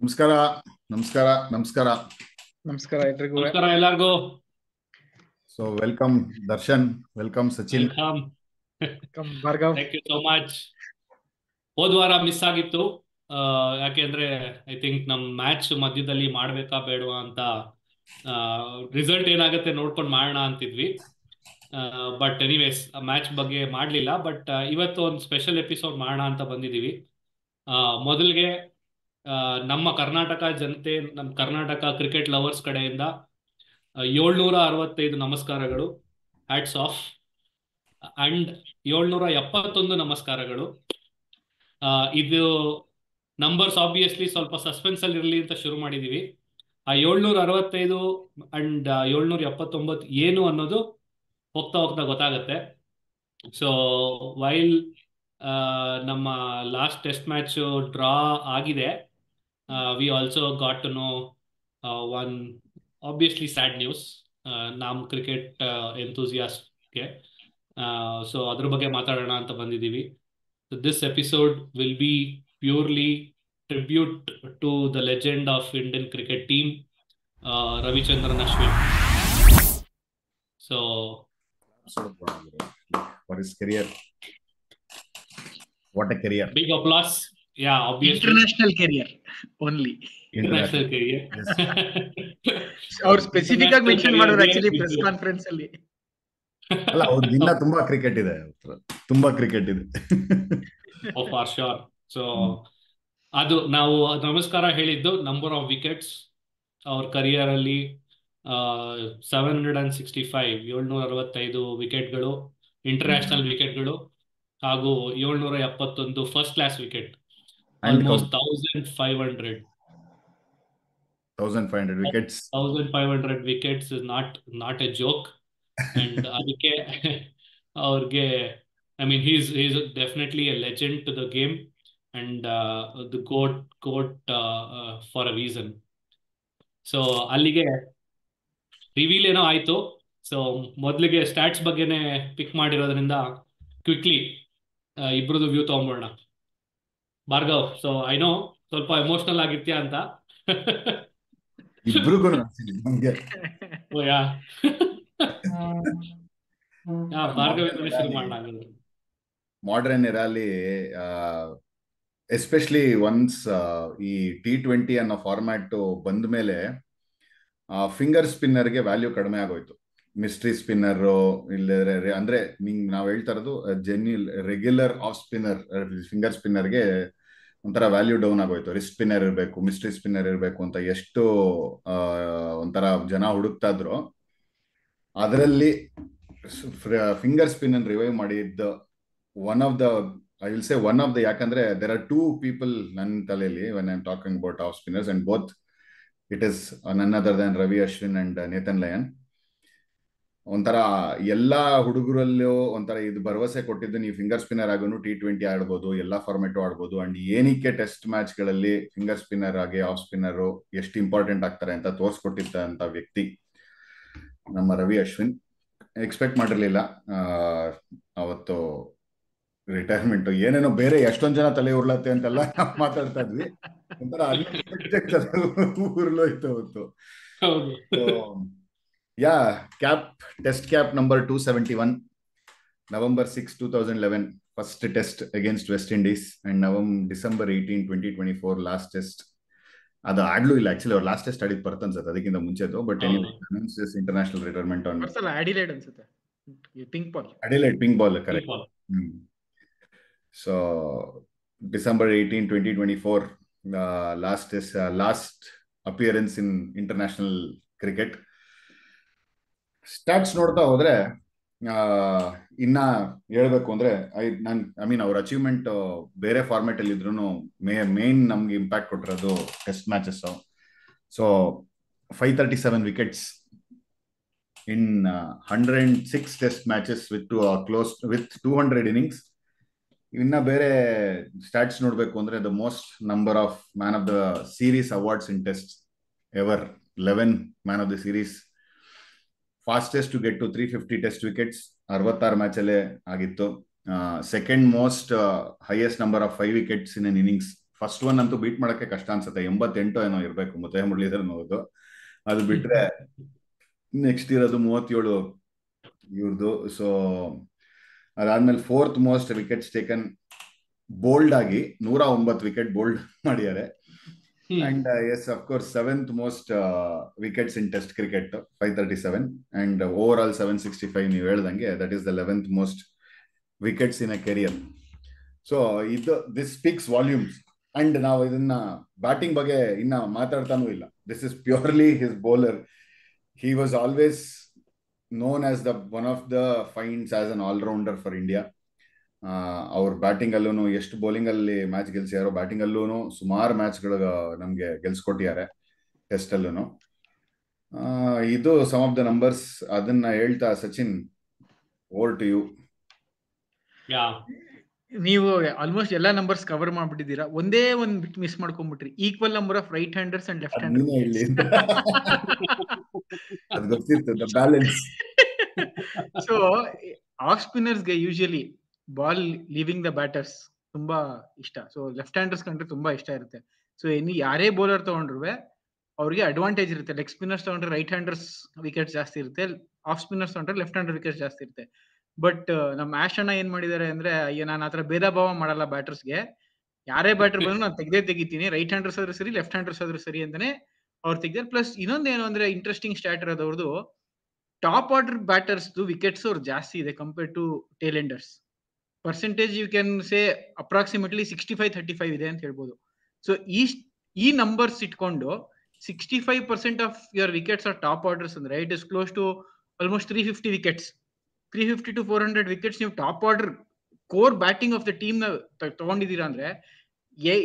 ನಮಸ್ಕಾರ ನಮಸ್ಕಾರ ನಮಸ್ಕಾರ ನಮಸ್ಕಾರ ಎಲ್ರಿಗೂ. ನಮಸ್ಕಾರ ಎಲ್ಲರಿಗೂ. So welcome Darshan, welcome Sachin. Welcome Bhargav. Thank you so much. ಹೋದ ವಾರ ಮಿಸ್ ಆಗಿತ್ತು, ಯಾಕೆಂದ್ರೆ ಐ ಥಿಂಕ್ ನಮ್ ಮ್ಯಾಚ್ ಮಧ್ಯದಲ್ಲಿ ಮಾಡ್ಬೇಕಾ ಬೇಡವಾ ಅಂತ ರಿಸಲ್ಟ್ ಏನಾಗುತ್ತೆ ನೋಡ್ಕೊಂಡು ಮಾಡೋಣ ಅಂತಿದ್ವಿ. ಬಟ್ ಎನಿವೇಸ್ ಮ್ಯಾಚ್ ಬಗ್ಗೆ ಮಾಡಲಿಲ್ಲ. ಬಟ್ ಇವತ್ತು ಒಂದು ಸ್ಪೆಷಲ್ ಎಪಿಸೋಡ್ ಮಾಡೋಣ ಅಂತ ಬಂದಿದ್ದೀವಿ. ಮೊದಲಿಗೆ ನಮ್ಮ ಕರ್ನಾಟಕ ಜನತೆ, ನಮ್ಮ ಕರ್ನಾಟಕ ಕ್ರಿಕೆಟ್ ಲವರ್ಸ್ ಕಡೆಯಿಂದ 765 ನಮಸ್ಕಾರಗಳು, ಹ್ಯಾಟ್ಸ್ ಆಫ್. ಅಂಡ್ 771 ನಮಸ್ಕಾರಗಳು. ಇದು ನಂಬರ್ಸ್ ಆಬ್ವಿಯಸ್ಲಿ ಸ್ವಲ್ಪ ಸಸ್ಪೆನ್ಸ್ ಅಲ್ಲಿ ಇರಲಿ ಅಂತ ಶುರು ಮಾಡಿದೀವಿ. ಆ 765 ಅಂಡ್ 779 ಏನು ಅನ್ನೋದು ಹೋಗ್ತಾ ಹೋಗ್ತಾ ಗೊತ್ತಾಗತ್ತೆ. ಸೊ ವೈಲ್ ನಮ್ಮ ಲಾಸ್ಟ್ ಟೆಸ್ಟ್ ಮ್ಯಾಚ್ ಡ್ರಾ ಆಗಿದೆ, we also got to know one obviously sad news ನಮ್ಮ ಕ್ರಿಕೆಟ್ ಎಂಥೂಸಿಯಾಸ್ಟ್ಗೆ. ಸೊ ಅದ್ರ ಬಗ್ಗೆ ಮಾತಾಡೋಣ ಅಂತ ಬಂದಿದ್ದೀವಿ. So this episode will be purely tribute to the legend of Indian cricket team, Ravichandran Ashwin. So for his career, what a career. Big applause. Yeah, obviously. International career only. International career. ಅವ್ರು specific ಆಗಿ mention ಮಾಡಿದ್ರು actually press conference ಅಲ್ಲಿ. ಅಲ್ಲ, ಅವ್ರದಿನ್ನ ತುಂಬಾ cricket ಇದೆ, ತುಂಬಾ cricket ಇದೆ. Oh, for sure. So ಅದು ನಾವು ನಮಸ್ಕಾರ ಹೇಳಿದ್ದು ನಂಬರ್ ಆಫ್ ವಿಕೆಟ್ಸ್ ಅವ್ರ ಕರಿಯರ್ ಅಲ್ಲಿ 765 ವಿಕೆಟ್ಗಳು, ಇಂಟರ್ನ್ಯಾಷನಲ್ ವಿಕೆಟ್ಗಳು, ಹಾಗೂ 771 first class wicket. Almost 1500 wickets. 1500 wickets is not A joke. And ಅದಕ್ಕೆ ಅವ್ರಿಗೆ I mean, he's definitely a legend to the game, and the goat for a reason. So ಅಲ್ಲಿಗೆ reveal ಏನೋ ಆಯ್ತು. So ಮೊದಲಿಗೆ stats ಬಗ್ಗೆನೇ pick ಮಾಡಿರೋದ್ರಿಂದ quickly ಇಬ್ರದ್ದು view ತಗೊಂಬೋಣ. ಭಾರ್ಗವ್, ಸೊ ಐ ನೋ ಸ್ವಲ್ಪ ಎಮೋಷನಲ್ ಆಗಿರ್ತೀಯ ಅಂತ. ಇಬ್ರಿಗೂ ಭಾರ್ಗವ್ ಶುರು ಮಾಡೋಣ. ಮಾಡರ್ನ್ ಎರಾಲಿ ಎಸ್ಪೆಷಲಿ ಒನ್ಸ್ ಈ T20 ಅನ್ನೋ ಫಾರ್ಮ್ಯಾಟ್ ಬಂದ ಮೇಲೆ ಫಿಂಗರ್ ಸ್ಪಿನ್ನರ್ಗೆ ವ್ಯಾಲ್ಯೂ ಕಡಿಮೆ ಆಗೋಯ್ತು. ಮಿಸ್ಟ್ರಿ ಸ್ಪಿನ್ನರ್ ಇಲ್ಲದ್ರೆ ಅಂದ್ರೆ ನಾವ್ ಹೇಳ್ತಾ ಇರೋದು ರೆಗ್ಯುಲರ್ ಆಫ್ ಸ್ಪಿನ್ನರ್, ಫಿಂಗರ್ ಸ್ಪಿನ್ನರ್ಗೆ ಒಂಥರ ವ್ಯಾಲ್ಯೂ ಡೌನ್ ಆಗೋಯ್ತು. ರಿಸ್ಟ್ ಸ್ಪಿನ್ನರ್ ಇರಬೇಕು, ಮಿಸ್ಟ್ರಿ ಸ್ಪಿನ್ನರ್ ಇರಬೇಕು ಅಂತ ಎಷ್ಟು ಒಂಥರ ಜನ ಹುಡುಕ್ತಾ ಇದ್ರು. ಅದರಲ್ಲಿ ಫಿಂಗರ್ ಸ್ಪಿನ್ ಅನ್ನು ರಿವೈವ್ ಮಾಡಿದ್ದ ಒನ್ ಆಫ್ ದ ಯಾಕಂದ್ರೆ ದೇರ್ ಆರ್ 2 ಪೀಪಲ್ ನನ್ನ ತಲೆಯಲ್ಲಿ when I'm talking about off spinners, and both it is none other than Ravi Ashwin and Nathan Lyon. ಒಂಥರ ಎಲ್ಲಾ ಹುಡುಗರಲ್ಲೂ ಒಂಥರ ಇದು ಭರವಸೆ ಕೊಟ್ಟಿದ್ದು, ನೀವು ಫಿಂಗರ್ ಸ್ಪಿನ್ನರ್ ಆಗೋನು T20 ಆಡ್ಬೋದು, ಎಲ್ಲಾ ಫಾರ್ಮೆಟ್ ಆಡ್ಬೋದು. ಅಂಡ್ ಏನಕ್ಕೆ ಟೆಸ್ಟ್ ಮ್ಯಾಚ್ ಗಳಲ್ಲಿ ಫಿಂಗರ್ ಸ್ಪಿನ್ನರ್ ಆಗಿ ಆಫ್ ಸ್ಪಿನ್ನರ್ ಎಷ್ಟು ಇಂಪಾರ್ಟೆಂಟ್ ಆಗ್ತಾರೆ ಅಂತ ತೋರಿಸ್ಕೊಟ್ಟಿದ್ದಂತ ವ್ಯಕ್ತಿ ನಮ್ಮ ರವಿ ಅಶ್ವಿನ್. ಎಕ್ಸ್ಪೆಕ್ಟ್ ಮಾಡಿರ್ಲಿಲ್ಲ ಅವತ್ತು ರಿಟೈರ್ಮೆಂಟ್. ಏನೇನೋ ಬೇರೆ ಎಷ್ಟೊಂದ್ ಜನ ತಲೆ ಉರ್ಲತ್ತೆ ಅಂತೆಲ್ಲ ಮಾತಾಡ್ತಾ ಇದ್ವಿ. ಒಂಥರ ಉರ್ಲೋಯ್ತು ಅವತ್ತು. Cap, test cap number 271, November 6, 2011 first test against West Indies, and December 18, 2024 last test. ಅದು ಆಡ್ಲೂ ಇಲ್ಲ ಆಕ್ಚುಲಿ, ಅವ್ರು ಲಾಸ್ಟ್ ಟೆಸ್ಟ್ ಆಡಿದ್ ಪರ್ತ್ ಅನ್ಸುತ್ತೆ, ಅದಕ್ಕಿಂತ ಮುಂಚೆದು. But international retirement on Adelaide ಅನ್ಸುತ್ತೆ, pink ball correct. So December 18, 2024 last appearance in international cricket. Stats ನೋಡ್ತಾ ಹೋದ್ರೆ ಇನ್ನ ಹೇಳ್ಬೇಕು ಅಂದ್ರೆ ಅವ್ರ ಅಚೀವ್ಮೆಂಟ್ ಬೇರೆ ಫಾರ್ಮೆಟ್ ಅಲ್ಲಿ ಇದ್ರು ಮೇನ್ ನಮ್ಗೆ ಇಂಪ್ಯಾಕ್ಟ್ ಕೊಟ್ಟಿರೋದು test matches. So 537 wickets in 106 test matches with 200 innings. ಇನ್ನ ಬೇರೆ ಸ್ಟಾಟ್ಸ್ ನೋಡ್ಬೇಕು ಅಂದ್ರೆ the most number of man of the series awards in test ever, 11 man of the series. Fastest to get to 350 test wickets 66 match ಅಲ್ಲೇ ಆಗಿತ್ತು. Second most highest number of 5 wickets in an innings first one ಅಂತೂ beat ಮಾಡಕ್ಕೆ ಕಷ್ಟ ಅನ್ಸುತ್ತೆ. 88 ಏನೋ ಇರ್ಬೇಕು ಮುತ್ತಯ್ಯ ಮುರಳೀಧರನ್ ಅವ್ರದ್ದು. ಅದು ಬಿಟ್ರೆ ನೆಕ್ಸ್ಟ್ ಇರೋದು 37 ಇವ್ರದ್ದು. ಸೊ ಅದಾದ್ಮೇಲೆ 4th most wickets taken bold ಆಗಿ 109 ವಿಕೆಟ್ ಬೋಲ್ಡ್ ಮಾಡಿದ್ದಾರೆ. And S of course 7th most wickets in test cricket 537 and over all 765. ನೀವು ಹೇಳ್ದಂಗೆ that is the 11th most wickets in a career. So this speaks volumes. And ನಾವು ಇದನ್ನ batting ಬಗ್ಗೆ ಇನ್ನ ಮಾತಾಡ್ತಾನೂ ಇಲ್ಲ. This is purely his bowler. He was always known as one of the finds as an all-rounder for India. ಅವ್ರ batting ಅಲ್ಲೂ ಎಷ್ಟು bowling ಅಲ್ಲಿ match ಗೆಲ್ಸಿಯಾರೋ, batting ಅಲ್ಲೂ ಸುಮಾರು ಮ್ಯಾಚ್ಗಳು ನಮ್ಗೆ ಗೆಲ್ಸ್ಕೊಟ್ಟಿದ್ದಾರೆ ಟೆಸ್ಟ್ ಅಲ್ಲೂ. ಇದು ಸಮ್ ಆಫ್ ದ ನಂಬರ್ಸ್. ಅದನ್ನ ಹೇಳ್ತಾ ಸಚಿನ್, ಓವರ್ ಟು ಯು. ನೀವು ಆಲ್ಮೋಸ್ಟ್ ಎಲ್ಲಾ ನಂಬರ್ಸ್ ಕವರ್ ಮಾಡ್ಬಿಟ್ಟಿದ್ದೀರಾ. ಒಂದೇ ಒಂದ್ ಬಿಟ್ ಮಿಸ್ ಮಾಡ್ಕೊಂಡ್ಬಿಟ್ರಿ. Equal number of right handers and left handers. ಅದು ಗೊತ್ತಿರ್ತದೆ ಬ್ಯಾಲೆನ್ಸ್. ಸೊ ಆಫ್ ಸ್ಪಿನ್ನರ್ಸ್ ಗೆ usually ball leaving the batters ತುಂಬಾ ಇಷ್ಟ. ಸೊ ಲೆಫ್ಟ್ ಹ್ಯಾಂಡರ್ಸ್ ಕಂಡ್ರೆ ತುಂಬಾ ಇಷ್ಟ ಇರುತ್ತೆ. ಸೊ ಯಾರೇ ಬೌಲರ್ ತಗೊಂಡ್ರು ಅವ್ರಿಗೆ ಅಡ್ವಾಂಟೇಜ್ ಇರುತ್ತೆ. ಲೆಗ್ ಸ್ಪಿನ್ನರ್ಸ್ ತಗೊಂಡ್ರೆ ರೈಟ್ ಹ್ಯಾಂಡರ್ಸ್ ವಿಕೆಟ್ಸ್ ಜಾಸ್ತಿ ಇರುತ್ತೆ, ಆಫ್ ಸ್ಪಿನ್ನರ್ಸ್ ತಗೊಂಡ್ರೆ ಲೆಫ್ಟ್ ಹ್ಯಾಂಡರ್ ವಿಕೆಟ್ಸ್ ಜಾಸ್ತಿ ಇರುತ್ತೆ. ಬಟ್ ನಮ್ಮ ಆಶ್ ಅಣ್ಣ ಏನ್ ಮಾಡಿದ್ದಾರೆ ಅಂದ್ರೆ, ಅಯ್ಯೋ ನಾನು ಆತರ ಭೇದ ಭಾವ ಮಾಡಲ್ಲ ಬ್ಯಾಟರ್ಸ್ಗೆ, ಯಾರೇ ಬ್ಯಾಟರ್ ಬಂದ್ರು ನಾನು ತೆಗಿತೀನಿ, ರೈಟ್ ಹ್ಯಾಂಡರ್ಸ್ ಆದ್ರೂ ಸರಿ ಲೆಫ್ಟ್ ಹ್ಯಾಂಡರ್ಸ್ ಆದ್ರೂ ಸರಿ ಅಂತಾನೆ ಅವ್ರು ತೆಗ್ದಾರೆ. ಪ್ಲಸ್ ಇನ್ನೊಂದೇನು ಅಂದ್ರೆ ಇಂಟ್ರೆಸ್ಟಿಂಗ್ ಸ್ಟಾಟ್ ಇರೋದು ಅವ್ರದ್ದು, ಟಾಪ್ ಆರ್ಡರ್ ಬ್ಯಾಟರ್ಸ್ ವಿಕೆಟ್ಸ್ ಅವ್ರು ಜಾಸ್ತಿ ಇದೆ compare to tail enders. Percentage you can say approximately 65-35 ಇದೆ ಅಂತ ಹೇಳ್ಬೋದು. ಸೊ ಈ ನಂಬರ್ಸ್ ಇಟ್ಕೊಂಡು 65% of your wickets are top orders ಅಂದ್ರೆ it is close to almost 350 wickets. 350 to 400 wickets ನೀವು top order core batting of the team ನ ತಗೊಂಡಿದ್ದೀರಾ ಅಂದ್ರೆ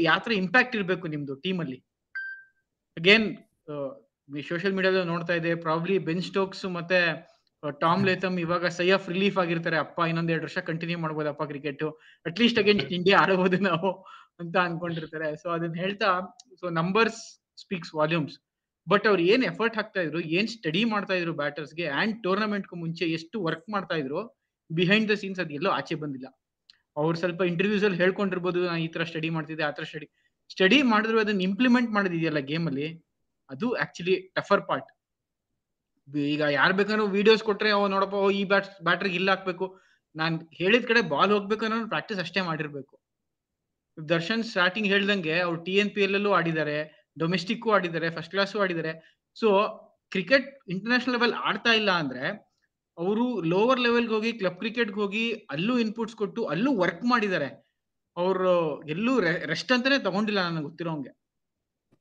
ಯಾವ ತರ ಇಂಪ್ಯಾಕ್ಟ್ ಇರಬೇಕು ನಿಮ್ದು ಟೀಮ್ ಅಲ್ಲಿ. ಅಗೇನ್ ಸೋಷಿಯಲ್ ಮೀಡಿಯಾದಲ್ಲಿ ನೋಡ್ತಾ ಇದೆ, ಪ್ರಾಬ್ಲಿ ಬೆನ್ ಸ್ಟೋಕ್ಸ್ ಮತ್ತೆ ಟಾಮ್ ಲೇಥಮ್ ಇವಾಗ ಸೈ ಆಫ್ ರಿಲೀಫ್ ಆಗಿರ್ತಾರೆ. ಅಪ್ಪ ಇನ್ನೊಂದ್ 2 ವರ್ಷ ಕಂಟಿನ್ಯೂ ಮಾಡ್ಬೋದಪ್ಪ ಕ್ರಿಕೆಟ್, ಅಟ್ಲೀಸ್ಟ್ ಅಗೇನ್ಸ್ಟ್ ಇಂಡಿಯಾ ಆಡಬಹುದು ನಾವು ಅಂತ ಅನ್ಕೊಂಡಿರ್ತಾರೆ. ಸೊ ಅದನ್ನ ಹೇಳ್ತಾ, so numbers speaks volumes. But ಅವ್ರು ಏನ್ ಎಫರ್ಟ್ ಹಾಕ್ತಾ ಇದ್ರು, ಏನ್ ಸ್ಟಡಿ ಮಾಡ್ತಾ ಇದ್ರು ಬ್ಯಾಟರ್ಸ್ಗೆ, ಅಂಡ್ ಟೂರ್ನಮೆಂಟ್ ಮುಂಚೆ ಎಷ್ಟು ವರ್ಕ್ ಮಾಡ್ತಾ ಇದ್ರು ಬಿಹೈಂಡ್ ದ ಸೀನ್ಸ್, ಅದೆಲ್ಲೋ ಆಚೆ ಬಂದಿಲ್ಲ. ಅವ್ರು ಸ್ವಲ್ಪ ಇಂಟರ್ವ್ಯೂಸ್ ಅಲ್ಲಿ ಹೇಳ್ಕೊಂಡಿರ್ಬೋದು, ನಾನು ಈ ತರ ಸ್ಟಡಿ ಮಾಡ್ತಿದ್ದೆ, ಆ ತರ ಸ್ಟಡಿ ಮಾಡಿದ್ರು ಅದನ್ನ ಇಂಪ್ಲಿಮೆಂಟ್ ಮಾಡೋದಿದೆಯಲ್ಲ ಗೇಮ್ ಅಲ್ಲಿ, ಅದು ಆಕ್ಚುಲಿ ಟಫರ್ ಪಾರ್ಟ್. ಈಗ ಯಾರು ಬೇಕಾದ್ರೂ ವಿಡಿಯೋಸ್ ಕೊಟ್ರೆ ನೋಡಪ್ಪ ಈ ಬ್ಯಾಟರ್ಗೆ ಇಲ್ಲ ಹಾಕ್ಬೇಕು, ನಾನ್ ಹೇಳಿದ ಕಡೆ ಬಾಲ್ ಹೋಗ್ಬೇಕು ಅನ್ನೋ ಪ್ರಾಕ್ಟೀಸ್ ಅಷ್ಟೇ ಮಾಡಿರ್ಬೇಕು. ದರ್ಶನ್ ಸ್ಟಾರ್ಟಿಂಗ್ ಹೇಳ್ದಂಗೆ ಅವ್ರು TNPL ಅಲ್ಲೂ ಆಡಿದ್ದಾರೆ, ಡೊಮೆಸ್ಟಿಕ್ ಆಡಿದ್ದಾರೆ, ಫಸ್ಟ್ ಕ್ಲಾಸು ಆಡಿದ್ದಾರೆ. ಸೊ ಕ್ರಿಕೆಟ್ ಇಂಟರ್ನ್ಯಾಷನಲ್ ಲೆವೆಲ್ ಆಡ್ತಾ ಇಲ್ಲ ಅಂದ್ರೆ ಅವರು ಲೋವರ್ ಲೆವೆಲ್ಗೆ ಹೋಗಿ ಕ್ಲಬ್ ಕ್ರಿಕೆಟ್ಗೆ ಹೋಗಿ ಅಲ್ಲೂ ಇನ್ಪುಟ್ಸ್ ಕೊಟ್ಟು ಅಲ್ಲೂ ವರ್ಕ್ ಮಾಡಿದ್ದಾರೆ. ಅವರು ಎಲ್ಲೂ ರೆಸ್ಟ್ ಅಂತಾನೆ ತಗೊಂಡಿಲ್ಲ ನನಗೆ ಗೊತ್ತಿರೋಂಗೆ.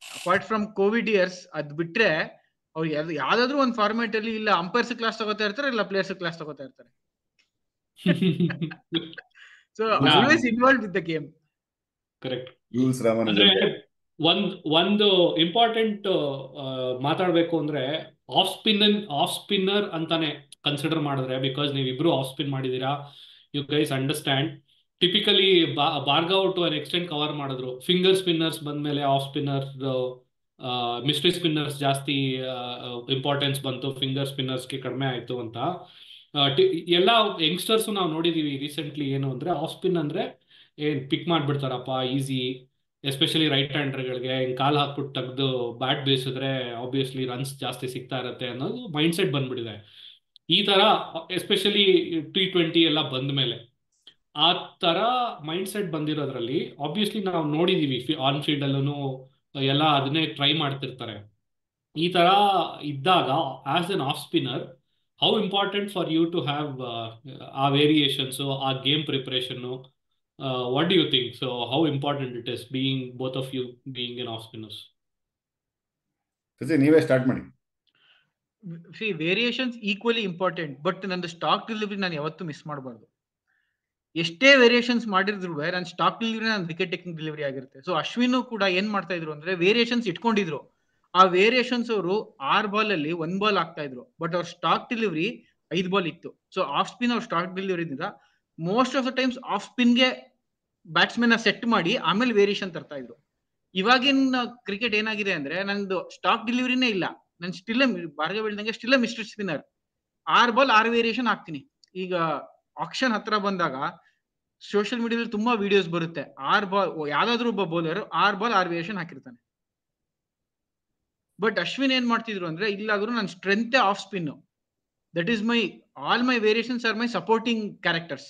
ಅಪಾರ್ಟ್ ಫ್ರಮ್ ಕೋವಿಡ್ ಇಯರ್ಸ್ ಅದ್ ಬಿಟ್ರೆ ಅವ್ರು ಯಾವ್ದಾದ್ರು ಒಂದು ಫಾರ್ಮ್ಯಾಟ್ ಅಲ್ಲಿ ಇಲ್ಲ ಅಂಪೈರ್ಸ್ ಕ್ಲಾಸ್ ತಗೋತಾ ಇರ್ತಾರೆ, ಇಲ್ಲ ಪ್ಲೇಯರ್ಸ್ ಕ್ಲಾಸ್ ತಗೋತಾ ಇರ್ತಾರೆ. So always involve with the game. Correct. ಅಂದ್ರೆ ಒಂದು ಇಂಪಾರ್ಟೆಂಟ್ ಮಾತಾಡ್ಬೇಕು ಅಂದ್ರೆ ಆಫ್ ಸ್ಪಿನ್ನರ್ ಅಂತಾನೆ ಕನ್ಸಿಡರ್ ಮಾಡಿದ್ರೆ, ಬಿಕಾಸ್ ನೀವಿಬ್ರು ಆಫ್ ಸ್ಪಿನ್ ಮಾಡಿದೀರಾ, you guys understand. Typically Bhargav to an extent cover ಮಾಡಿದ್ರು. ಫಿಂಗರ್ ಸ್ಪಿನ್ನರ್ಸ್ ಬಂದ್ಮೇಲೆ ಆಫ್ ಸ್ಪಿನ್ನರ್, ಮಿಸ್ಟ್ರಿ ಸ್ಪಿನ್ನರ್ಸ್ ಜಾಸ್ತಿ ಇಂಪಾರ್ಟೆನ್ಸ್ ಬಂತು, ಫಿಂಗರ್ ಸ್ಪಿನ್ನರ್ಸ್ಗೆ ಕಡಿಮೆ ಆಯ್ತು ಅಂತ. ಎಲ್ಲ ಯಂಗ್ಸ್ಟರ್ಸ್ ನಾವು ನೋಡಿದೀವಿ ರೀಸೆಂಟ್ಲಿ. ಏನು ಅಂದ್ರೆ ಆಫ್ ಸ್ಪಿನ್ ಅಂದ್ರೆ ಏನ್ ಪಿಕ್ ಮಾಡ್ಬಿಡ್ತಾರಪ್ಪ ಈಸಿ, ಎಸ್ಪೆಷಲಿ ರೈಟ್ ಹ್ಯಾಂಡರ್ಗಳಿಗೆ ಹಿಂಗೆ ಕಾಲು ಹಾಕ್ಬಿಟ್ಟು ತೆಗೆದು ಬ್ಯಾಟ್ ಬೇಯಿಸಿದ್ರೆ ಆಬ್ವಿಯಸ್ಲಿ ರನ್ಸ್ ಜಾಸ್ತಿ ಸಿಗ್ತಾ ಇರತ್ತೆ ಅನ್ನೋದು ಮೈಂಡ್ ಸೆಟ್ ಬಂದ್ಬಿಟ್ಟಿದೆ. ಈ ತರ ಎಸ್ಪೆಷಲಿ T20 ಎಲ್ಲ ಬಂದ ಮೇಲೆ ಆ ತರ ಮೈಂಡ್ ಸೆಟ್ ಬಂದಿರೋದ್ರಲ್ಲಿ ಆಬ್ವಿಯಸ್ಲಿ ನಾವು ನೋಡಿದೀವಿ ಆನ್ ಫೀಲ್ಡ್ ಅಲ್ಲೂ ಎಲ್ಲ ಅದನ್ನೇ ಟ್ರೈ ಮಾಡ್ತಿರ್ತಾರೆ. ಈ ತರ ಇದ್ದಾಗ as an off spinner, how important for you to have ಆ ವೇರಿಯೇಷನ್ಸ್, ಆ game preparation? What do you think? So how important it is being both of you being an off spinners? ನೀವೇ start ಮಾಡಿ. Variations equally important, but ನಂದು stock delivery ನಾನು ಯಾವತ್ತೂ miss ಮಾಡಬಾರ್ದು. ಎಷ್ಟೇ variations ಮಾಡಿದ್ರು ನನ್ನ ಸ್ಟಾಕ್ ಡೆಲಿವರಿ ನನ್ನ ವಿಕೆಟ್ ಟೇಕಿಂಗ್ ಡೆಲಿವರಿ ಆಗಿರುತ್ತೆ. ಸೊ ಅಶ್ವಿನ್ ಕೂಡ ಏನ್ ಮಾಡ್ತಾ ಇದ್ರು ಅಂದ್ರೆ ವೇರಿಯೇಷನ್ಸ್ ಇಟ್ಕೊಂಡಿದ್ರು. ಆ ವೇರಿಯೇಷನ್ಸ್ ಅವರು 6 ಬಾಲ್ ಅಲ್ಲಿ 1 ಬಾಲ್ ಆಗ್ತಾ ಇದ್ರು, ಬಟ್ ಅವ್ರ ಸ್ಟಾಕ್ ಡೆಲಿವರಿ 5 ಬಾಲ್ ಇತ್ತು. ಸೊ ಆಫ್ ಸ್ಪಿನ್ ಅವ್ರ ಸ್ಟಾಕ್ ಡೆಲಿವರಿದಿಂದ most of the times off ಸ್ಪಿನ್ಗೆ ಬ್ಯಾಟ್ಸ್ಮನ್ ಸೆಟ್ ಮಾಡಿ ಆಮೇಲೆ ವೇರಿಯೇಷನ್ ತರ್ತಾ ಇದ್ರು. ಇವಾಗಿನ ಕ್ರಿಕೆಟ್ ಏನಾಗಿದೆ ಅಂದ್ರೆ ನಂದು ಸ್ಟಾಕ್ ಡೆಲಿವರಿನೇ ಇಲ್ಲ, ನನ್ ಸ್ಟಿಲ್ ಭಾರ್ಗವ್ ಹೇಳ್ದಂಗೆ still mister spinner. 6 ball 6 variation ಹಾಕ್ತೀನಿ. ಈಗ ಆಕ್ಷನ್ ಹತ್ರ ಬಂದಾಗ ಸೋಷಿಯಲ್ ಮೀಡಿಯಾದಲ್ಲಿ ತುಂಬಾ ವಿಡಿಯೋಸ್ ಬರುತ್ತೆ, 6 ಬಾಲ್ ಯಾವ್ದಾದ್ರು ಒಬ್ಬ ಬೌಲರ್ 6 ಬಾಲ್ 6 ವೇರಿಯೇಷನ್ ಹಾಕಿರ್ತಾನೆ. ಬಟ್ ಅಶ್ವಿನ್ ಏನ್ ಮಾಡ್ತಿದ್ರು ಅಂದ್ರೆ, ಇಲ್ಲಾದ್ರೂ ನನ್ನ strength of spin, that is my all my variations are my supporting characters.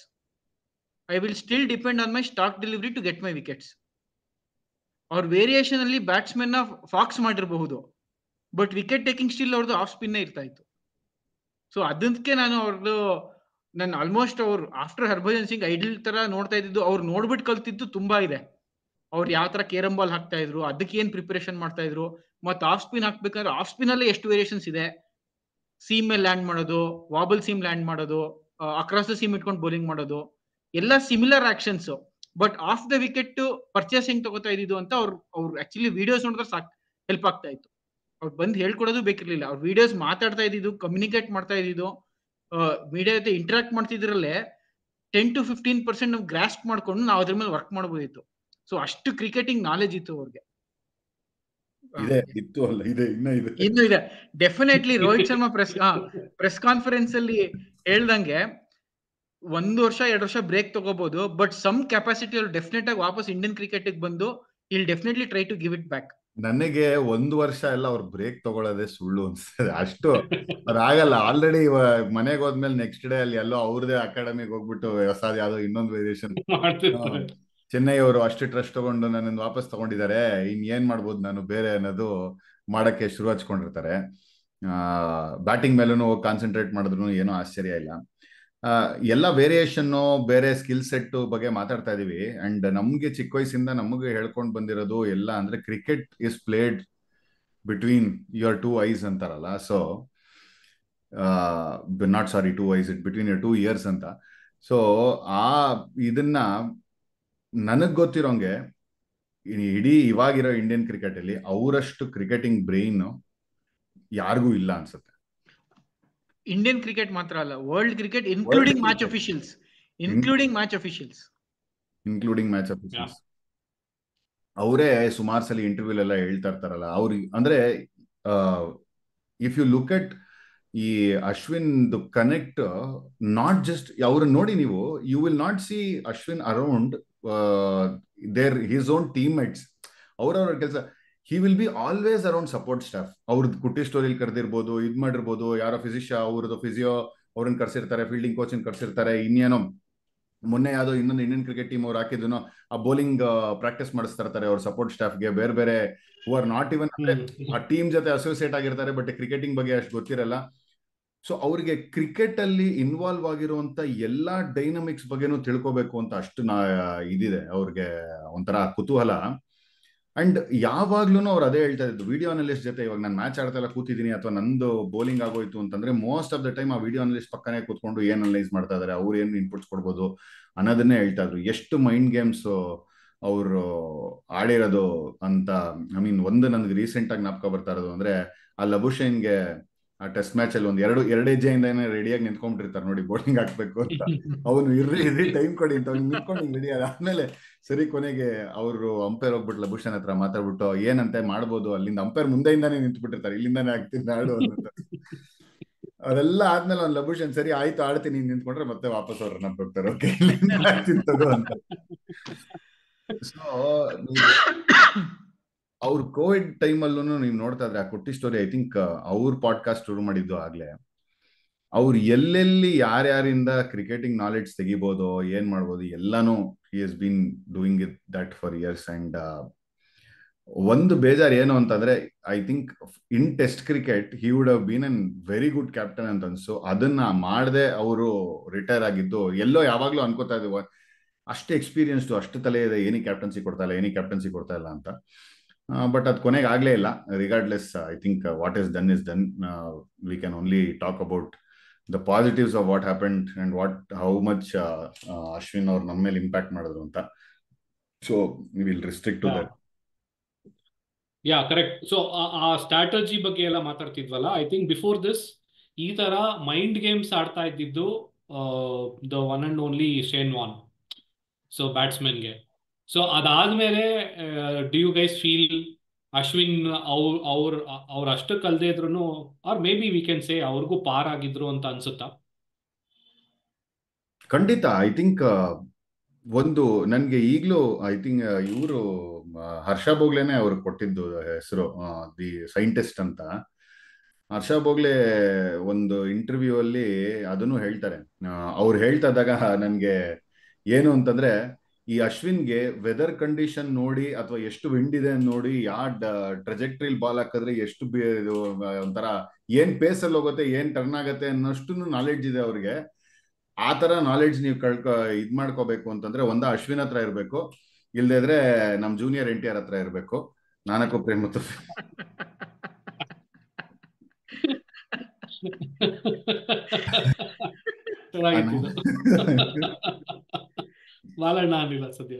I will still depend on my stock delivery to get my wickets. ಅವ್ರ ವೇರಿಯೇಷನ್ ಅಲ್ಲಿ ಬ್ಯಾಟ್ಸ್ಮನ್ ನ fox ಮಾಡಿರಬಹುದು, ಬಟ್ ವಿಕೆಟ್ ಟೇಕಿಂಗ್ ಸ್ಟಿಲ್ ಅವ್ರದ್ದು off spin ಇರ್ತಾ ಇತ್ತು. So ಅದಕ್ಕೆ ನಾನು almost ಅವ್ರು ಆಫ್ಟರ್ ಹರ್ಭಜನ್ ಸಿಂಗ್ ಐಡಲ್ ತರ ನೋಡ್ತಾ ಇದ್ದಿದ್ದು, ಅವ್ರು ನೋಡ್ಬಿಟ್ಟು ಕಲ್ತಿದ್ದು ತುಂಬಾ ಇದೆ. ಅವ್ರು ಯಾವ ತರ ಕೇರಂ ಬಾಲ್ ಹಾಕ್ತಾ ಇದ್ರು, ಅದಕ್ಕೆ ಏನ್ ಪ್ರಿಪರೇಷನ್ ಮಾಡ್ತಾ ಇದ್ರು, ಮತ್ತೆ ಆಫ್ ಸ್ಪಿನ್ ಹಾಕ್ಬೇಕಾದ್ರೆ ಆಫ್ ಸ್ಪಿನ್ ಅಲ್ಲೇ ಎಷ್ಟು ವೇರಿಯೇಷನ್ಸ್ ಇದೆ, ಸೀಮ್ ಮೇಲೆ ಲ್ಯಾಂಡ್ ಮಾಡೋದು, ವಾಬಲ್ ಸೀಮ್ ಲ್ಯಾಂಡ್ ಮಾಡೋದು, ಅಕ್ರಾಸ್ ದ ಸೀಮ್ ಇಟ್ಕೊಂಡು ಬೌಲಿಂಗ್ ಮಾಡೋದು, ಎಲ್ಲ similar actions. But of the wicket purchase ಹೆಂಗ್ ತಗೋತಾ ಇದ್ದು ಅಂತ ಅವ್ರು ಆಕ್ಚುಲಿ ವಿಡಿಯೋಸ್ ನೋಡಿದ್ರೆ ಸಾಕು ಹೆಲ್ಪ್ ಆಗ್ತಾ ಇತ್ತು. ಅವ್ರು ಬಂದು ಹೇಳ್ಕೊಡೋದು ಬೇಕಿರ್ಲಿಲ್ಲ, ಅವ್ರ ವಿಡಿಯೋಸ್ ಮಾತಾಡ್ತಾ ಇದ್ದಿದ್ದು, ಕಮ್ಯುನಿಕೇಟ್ ಮಾಡ್ತಾ ಇದ್ದಿದ್ದು, ಮೀಡಿಯಾ ಜೊತೆ ಇಂಟರಾಕ್ಟ್ ಮಾಡ್ತಿದ್ರಲ್ಲೇ 10-15% ನಾವು ಗ್ರಾಸ್ಪ್ ಮಾಡ್ಕೊಂಡು ನಾವು ಅದ್ರ ಮೇಲೆ ವರ್ಕ್ ಮಾಡಬಹುದಿತ್ತು. ಸೊ ಅಷ್ಟು ಕ್ರಿಕೆಟಿಂಗ್ ನಾಲೆಜ್ ಇತ್ತು ಅವ್ರಿಗೆ. ಇನ್ನು ಇದೆ definitely. Rohit Sharma press conference ಅಲ್ಲಿ ಹೇಳ್ದಂಗೆ 1 ವರ್ಷ 2 ವರ್ಷ ಬ್ರೇಕ್ ತಗೋಬಹುದು, ಬಟ್ ಸಮ್ ಕೆಪಾಸಿಟಿ ಅವ್ರು ಡೆಫಿನೆಟ್ ಆಗಿ ವಾಪಸ್ ಇಂಡಿಯನ್ ಕ್ರಿಕೆಟ್ ಬಂದು will definitely try to give it back. ನನಗೆ 1 ವರ್ಷ ಎಲ್ಲ ಅವ್ರು ಬ್ರೇಕ್ ತಗೊಳ್ಳೋದೇ ಸುಳ್ಳು ಅನ್ಸ್ತದೆ. ಅಷ್ಟು ಆಗಲ್ಲ. ಆಲ್ರೆಡಿ ಮನೆಗೆ ಹೋದ್ಮೇಲೆ ನೆಕ್ಸ್ಟ್ ಡೇ ಅಲ್ಲಿ ಎಲ್ಲೋ ಅವ್ರದೇ ಅಕಾಡೆಮಿಗೆ ಹೋಗ್ಬಿಟ್ಟು ಹೊಸದ ಯಾವ್ದೋ ಇನ್ನೊಂದು ವೇರಿಯೇಷನ್ ಚೆನ್ನೈ ಅವರು ಅಷ್ಟು ಟ್ರಸ್ಟ್ ತಗೊಂಡು ನನ್ನನ್ನು ವಾಪಸ್ ತಗೊಂಡಿದ್ದಾರೆ, ಏನ್ ಮಾಡ್ಬೋದು ನಾನು ಬೇರೆ ಅನ್ನೋದು ಮಾಡಕ್ಕೆ ಶುರು ಹಚ್ಕೊಂಡಿರ್ತಾರೆ. ಬ್ಯಾಟಿಂಗ್ ಮೇಲೂ ಕಾನ್ಸಂಟ್ರೇಟ್ ಮಾಡಿದ್ರು ಏನೋ ಆಶ್ಚರ್ಯ ಇಲ್ಲ. ಎಲ್ಲ ವೇರಿಯೇಷನ್ ಬೇರೆ ಸ್ಕಿಲ್ ಸೆಟ್ ಬಗ್ಗೆ ಮಾತಾಡ್ತಾ ಇದೀವಿ. ಅಂಡ್ ನಮ್ಗೆ ಚಿಕ್ಕ ವಯಸ್ಸಿಂದ ನಮಗೆ ಹೇಳ್ಕೊಂಡು ಬಂದಿರೋದು ಎಲ್ಲ ಅಂದ್ರೆ cricket is played between your 2 eyes ಅಂತಾರಲ್ಲ. So not sorry 2 eyes, it between your 2 years ಅಂತ. ಸೊ ಇದನ್ನ ನನಗ್ ಗೊತ್ತಿರೋಂಗೆ ಇಡೀ ಇವಾಗಿರೋ ಇಂಡಿಯನ್ ಕ್ರಿಕೆಟ್ ಅಲ್ಲಿ ಅವರಷ್ಟು ಕ್ರಿಕೆಟಿಂಗ್ ಬ್ರೈನ್ ಯಾರಿಗೂ ಇಲ್ಲ ಅನ್ಸುತ್ತೆ. ಇಂಡಿಯನ್ ಕ್ರಿಕೆಟ್ ಮಾತ್ರ ಅಲ್ಲ, world cricket including match officials ಅವರೇ ಸುಮಾರು ಸಲ ಇಂಟರ್ವ್ಯೂ ಎಲ್ಲ ಹೇಳ್ತಾ ಇರ್ತಾರಲ್ಲ. ಅವ್ರಿಗೆ ಅಂದ್ರೆ ಇಫ್ ಯು ಲುಕ್ ಅಟ್ ಈ ಅಶ್ವಿನ್ ಕನೆಕ್ಟ್, ನಾಟ್ ಜಸ್ಟ್ ಅವ್ರನ್ನ ನೋಡಿ ನೀವು, you will not see Ashwin around their his own team mates. ಅವ್ರವ್ರ ಕೆಲಸ, he will be always around support staff. ಅವ್ರದ್ದು ಕುಟ್ಟಿ ಸ್ಟೋರಿಲಿ ಕರೆದಿರ್ಬೋದು, ಇದ್ ಮಾಡಿರ್ಬೋದು, ಯಾರೋ ಫಿಸಿಷಿಯಾ ಅವ್ರದ್ದು ಫಿಸಿಯೋ ಅವ್ರನ್ನ ಕರ್ಸಿರ್ತಾರೆ, ಫೀಲ್ಡಿಂಗ್ ಕೋಚಿಂಗ್ ಕರ್ಸಿರ್ತಾರೆ, ಇನ್ನೇನೋ ಮೊನ್ನೆ ಯಾವ್ದೋ ಇನ್ನೊಂದು ಇಂಡಿಯನ್ ಕ್ರಿಕೆಟ್ ಟೀಮ್ ಅವ್ರು ಹಾಕಿದ್ನು ಆ ಬೌಲಿಂಗ್ ಪ್ರಾಕ್ಟೀಸ್ ಮಾಡಿಸ್ತಾ ಇರ್ತಾರೆ ಅವ್ರ ಸಪೋರ್ಟ್ ಸ್ಟಾಫ್ಗೆ. ಬೇರೆ ಬೇರೆ ಹೂ ಆರ್ ನಾಟ್ ಇವನ್ ಆ ಟೀಮ್ ಜೊತೆ ಅಸೋಸಿಯೇಟ್ ಆಗಿರ್ತಾರೆ, ಬಟ್ ಕ್ರಿಕೆಟಿಂಗ್ ಬಗ್ಗೆ ಅಷ್ಟು ಗೊತ್ತಿರಲ್ಲ. ಸೊ ಅವ್ರಿಗೆ ಕ್ರಿಕೆಟ್ ಅಲ್ಲಿ ಇನ್ವಾಲ್ವ್ ಆಗಿರುವಂತ ಎಲ್ಲಾ ಡೈನಮಿಕ್ಸ್ ಬಗ್ಗೆನೂ ತಿಳ್ಕೊಬೇಕು ಅಂತ ಅಷ್ಟು ಇದಿದೆ ಅವ್ರಿಗೆ, ಒಂಥರ ಕುತೂಹಲ. ಅಂಡ್ ಯಾವಾಗ್ಲೂ ಅವ್ರು ಅದೇ ಹೇಳ್ತಾ ಇದ್ದು, ವಿಡಿಯೋ ಅನಲಿಸ್ಟ್ ಜೊತೆ ಇವಾಗ ನಾನು ಮ್ಯಾಚ್ ಆಡ್ತಾ ಎಲ್ಲ ಕೂತಿದ್ದೀನಿ ಅಥವಾ ನಂದು ಬೌಲಿಂಗ್ ಆಗೋಯ್ತು ಅಂತಂದ್ರೆ ಮೋಸ್ಟ್ ಆಫ್ ದ ಟೈಮ್ ಆ ವಿಡಿಯೋ ಅನಲಿಸ್ಟ್ ಪಕ್ಕನೇ ಕೂತ್ಕೊಂಡು ಏನ್ ಅನಲೈಸ್ ಮಾಡ್ತಾ ಇದಾರೆ, ಅವ್ರು ಏನ್ ಇನ್ಪುಟ್ಸ್ ಕೊಡ್ಬೋದು ಅನ್ನೋದನ್ನೇ ಹೇಳ್ತಾ ಇದ್ರು. ಎಷ್ಟು ಮೈಂಡ್ ಗೇಮ್ಸ್ ಅವರು ಆಡಿರೋದು ಅಂತ. ಐ ಮೀನ್ ಒಂದು ನನ್ಗೆ ರೀಸೆಂಟ್ ಆಗಿ ಜ್ಞಾಪಕ ಬರ್ತಾ ಇರೋದು ಅಂದ್ರೆ, ಆ ಲಬುಶೇನ್ಗೆ ಆ ಟೆಸ್ಟ್ ಮ್ಯಾಚ್ ಅಲ್ಲಿ ಒಂದು ಎರಡು ಹೆಜ್ಜೆಯಿಂದ ರೆಡಿಯಾಗಿ ನಿಂತ್ಕೊಂಡಿರ್ತಾರೆ ನೋಡಿ ಬೌಲಿಂಗ್ ಹಾಕ್ಬೇಕು ಅಂತ. ಅವನು ಇರ್ರಿ ಟೈಮ್ ಕೊಡಿ ಅಂತ ಅವ್ನು ನಿಂತ್ಕೊಂಡು ರೆಡಿ ಆದ್ಮೇಲೆ ಸರಿ ಕೊನೆಗೆ ಅವರು ಅಂಪೈರ್ ಹೋಗ್ಬಿಟ್ಟು ಲಬುಶನ್ ಹತ್ರ ಮಾತಾಡ್ಬಿಟ್ಟು ಏನಂತೆ ಮಾಡ್ಬೋದು, ಅಲ್ಲಿಂದ ಅಂಪೈರ್ ಮುಂದೆಯಿಂದಾನೇ ನಿಂತ್ಬಿಟ್ಟಿರ್ತಾರೆ, ಇಲ್ಲಿಂದಾನೇ ಆಗ್ತೀನಿ ಆಡು ಅಂತ. ಅದೆಲ್ಲ ಆದ್ಮೇಲೆ ಅವ್ನು ಲಬುಶನ್ ಸರಿ ಆಯ್ತು ಆಡ್ತೀನಿ ನಿಂತ್ಕೊಂಡ್ರೆ ಮತ್ತೆ ವಾಪಸ್ ಅವ್ರ ರನ್ ಹೋಗ್ತಾರೆ, ಓಕೆ ಆಗ್ತೀನಿ ತಗೋ ಅಂತ. ಸೊ ಅವ್ರ ಕೋವಿಡ್ ಟೈಮಲ್ಲೂ ನೀವು ನೋಡ್ತಾ ಇದ್ರೆ ಆ ಕುಟ್ಟಿ ಸ್ಟೋರಿ, ಐ ಥಿಂಕ್ ಅವ್ರ ಪಾಡ್ಕಾಸ್ಟ್ ಶುರು ಮಾಡಿದ್ದು ಆಗ್ಲೇ. ಅವ್ರು ಎಲ್ಲೆಲ್ಲಿ ಯಾರ್ಯಾರಿಂದ ಕ್ರಿಕೆಟಿಂಗ್ ನಾಲೆಡ್ಜ್ ತೆಗಿಬೋದು, ಏನ್ ಮಾಡ್ಬೋದು ಎಲ್ಲಾನು he has been doing it that for years. And ಒಂದು ಬೇಜಾರ್ ಏನು ಅಂತಂದ್ರೆ, I think in test cricket he would have been an very good captain ಅಂತ ಅನ್ಸು. ಅದನ್ನ ಮಾಡದೆ ಅವರು ರಿಟೈರ್ ಆಗಿದ್ದು ಎಲ್ಲೋ ಯಾವಾಗ್ಲೂ ಅನ್ಕೋತಾ ಇದ್ದೀವಿ, ಅಷ್ಟು ಎಕ್ಸ್ಪೀರಿಯನ್ಸ್ಡು ಅಷ್ಟು ತಲೆ ಇದೆ, ಏನಕ್ಕೆ ಕ್ಯಾಪ್ಟನ್ಸಿ ಕೊಡ್ತಾ ಇಲ್ಲ ಅಂತ. ಬಟ್ ಅದು ಕೊನೆಗೆ ಆಗ್ಲೇ ಇಲ್ಲ. Regardless, I think what is done is done. We can only talk about the positives of what happened and how much Ashwin ಅವ್ರು ನಮ್ಮ ಮೇಲೆ ಇಂಪ್ಯಾಕ್ಟ್ ಮಾಡಿದ್ರು ಅಂತ. So will restrict to that. Yeah correct. So ಆ ಸ್ಟ್ರಾಟಜಿ ಬಗ್ಗೆ ಎಲ್ಲ ಮಾತಾಡ್ತಿದ್ವಲ್ಲ, I think before this ಈ ತರ ಮೈಂಡ್ ಗೇಮ್ಸ್ ಆಡ್ತಾ ಇದ್ದಿದ್ದು the one and only Shane Warne, so ಬ್ಯಾಟ್ಸ್ಮನ್ಗೆ. ಸೊ ಅದಾದ್ಮೇಲೆ do you guys feel Ashwin ಅವ್ರು ಅಷ್ಟು ಕಲ್ದೇ ಇದ್ರು, or may be we can say ಅವ್ರಿಗೂ ಪಾರ್ ಆಗಿದ್ರು ಅಂತ ಅನ್ಸುತ್ತಾ? ಖಂಡಿತ. ಐ ಥಿಂಕ್ ಒಂದು ನನ್ಗೆ ಈಗ್ಲೂ ಐ ಥಿಂಕ್ ಇವರು ಹರ್ಷ ಬೋಗ್ಲೆನೆ ಅವ್ರಿಗೆ ಕೊಟ್ಟಿದ್ದು ಹೆಸರು, ದಿ ಸೈಂಟಿಸ್ಟ್ ಅಂತ. ಹರ್ಷ ಬೋಗ್ಲೆ ಒಂದು ಇಂಟರ್ವ್ಯೂ ಅಲ್ಲಿ ಅದನ್ನು ಹೇಳ್ತಾರೆ. ಅವ್ರು ಹೇಳ್ತಾ ಇದ್ದಾಗ ನನ್ಗೆ ಏನು ಅಂತಂದ್ರೆ, ಈ ಅಶ್ವಿನ್ಗೆ ವೆದರ್ ಕಂಡೀಷನ್ ನೋಡಿ ಅಥವಾ ಎಷ್ಟು ವಿಂಡ್ ಇದೆ ಅಂತ ನೋಡಿ ಯಾವ ಟ್ರೆಜೆಕ್ಟ್ರಿಲ್ ಬಾಲ್ ಹಾಕಿದ್ರೆ ಎಷ್ಟು ಒಂಥರ ಏನ್ ಪೇಸ್ ಅಲ್ಲಿ ಹೋಗುತ್ತೆ, ಏನ್ ಟರ್ನ್ ಆಗುತ್ತೆ ಅನ್ನೋಷ್ಟು ನಾಲೆಡ್ಜ್ ಇದೆ ಅವ್ರಿಗೆ. ಆ ತರ ನಾಲೆಡ್ಜ್ ನೀವು ಇದ್ ಮಾಡ್ಕೋಬೇಕು ಅಂತಂದ್ರೆ ಅಶ್ವಿನ್ ಹತ್ರ ಇರ್ಬೇಕು, ಇಲ್ದೇ ಇದ್ರೆ ನಮ್ ಜೂನಿಯರ್ NTR ಹತ್ರ ಇರ್ಬೇಕು. ನಾನಕ್ಕೂ ಪ್ರೇಮ್ ಮತ್ತು ಚೆನ್ನಾಗಿತ್ತು ಬಾಲಣ್ಣ ಅನ್ನಿಲ್ಲ ಸದ್ಯ.